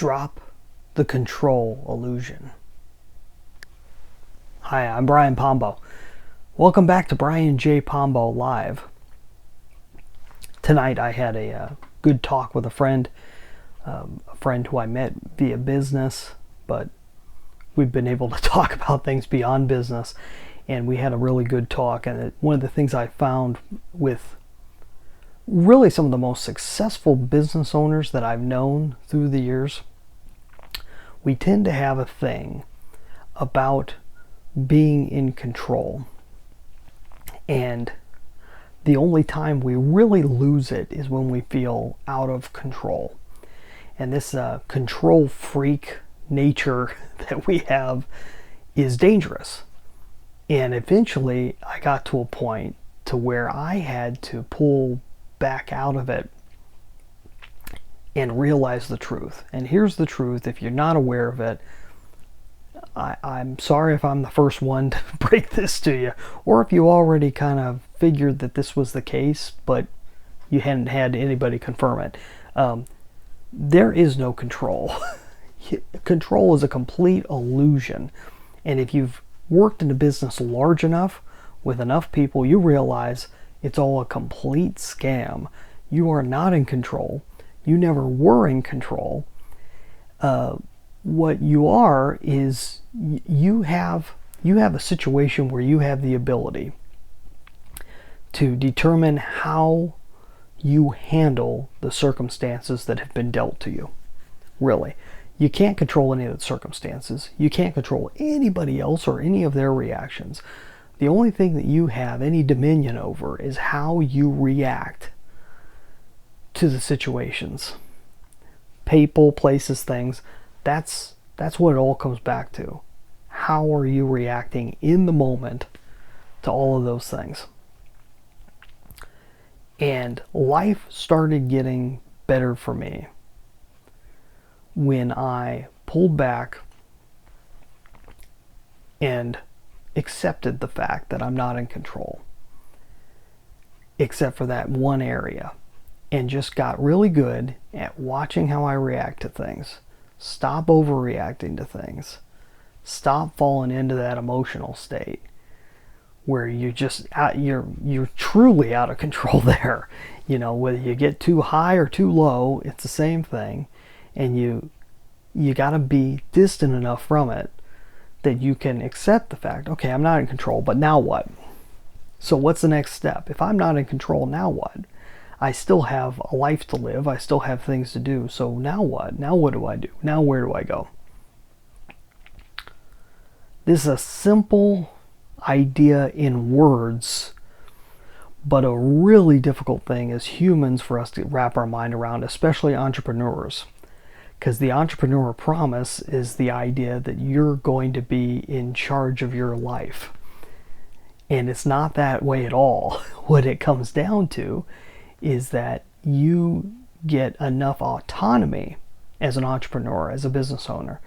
Drop the control illusion. Hi, I'm Brian Pombo. Welcome back to Brian J. Pombo Live. Tonight I had a good talk with a friend who I met via business, but we've been able to talk about things beyond business, and we had a really good talk. And one of the things I found with really some of the most successful business owners that I've known through the years, we tend to have a thing about being in control. And the only time we really lose it is when we feel out of control. And this control freak nature that we have is dangerous. And eventually I got to a point to where I had to pull back out of it and realize the truth. And here's the truth: if you're not aware of it, I'm sorry if I'm the first one to break this to you, or if you already kind of figured that this was the case, but you hadn't had anybody confirm it. There is no control. Control is a complete illusion. And if you've worked in a business large enough, with enough people, you realize it's all a complete scam. You are not in control. You never were in control. What you are is you have a situation where you have the ability to determine how you handle the circumstances that have been dealt to you. Really. You can't control any of the circumstances. You can't control anybody else or any of their reactions. The only thing that you have any dominion over is how you react to the situations. People, places, things. That's what it all comes back to. How are you reacting in the moment to all of those things? And life started getting better for me when I pulled back and accepted the fact that I'm not in control, except for that one area, and just got really good at watching how I react to things. Stop overreacting to things. Stop falling into that emotional state where you're truly out of control there. You know, whether you get too high or too low, it's the same thing. And you got to be distant enough from it that you can accept the fact, okay, I'm not in control, but now what? So what's the next step? If I'm not in control, now what? I still have a life to live. I still have things to do. So now what? Now what do I do? Now where do I go? This is a simple idea in words, but a really difficult thing as humans for us to wrap our mind around, especially entrepreneurs. Because the entrepreneur promise is the idea that you're going to be in charge of your life. And it's not that way at all. What it comes down to is that you get enough autonomy as an entrepreneur, as a business owner,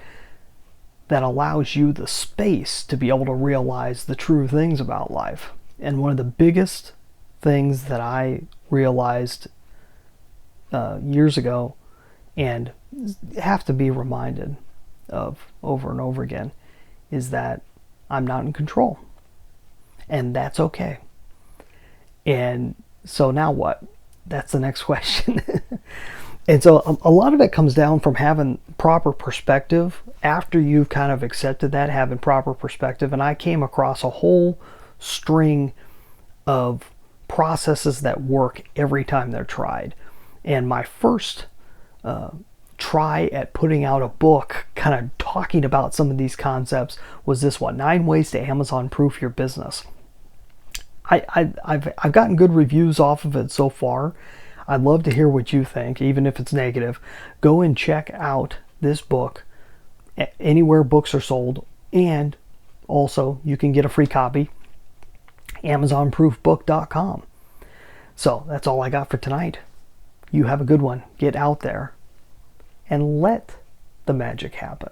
that allows you the space to be able to realize the true things about life. And one of the biggest things that I realized years ago, and have to be reminded of over and over again, is that I'm not in control. And that's okay. And so now what? That's the next question. And so a lot of it comes down from having proper perspective. After you've kind of accepted that, having proper perspective. And I came across a whole string of processes that work every time they're tried. And my first try at putting out a book kind of talking about some of these concepts was this one: 9 Ways to Amazon Proof Your Business. I've gotten good reviews off of it so far. I'd love to hear what you think, even if it's negative. Go and check out this book anywhere books are sold, and also you can get a free copy, amazonproofbook.com. So that's all I got for tonight. You have a good one. Get out there and let the magic happen.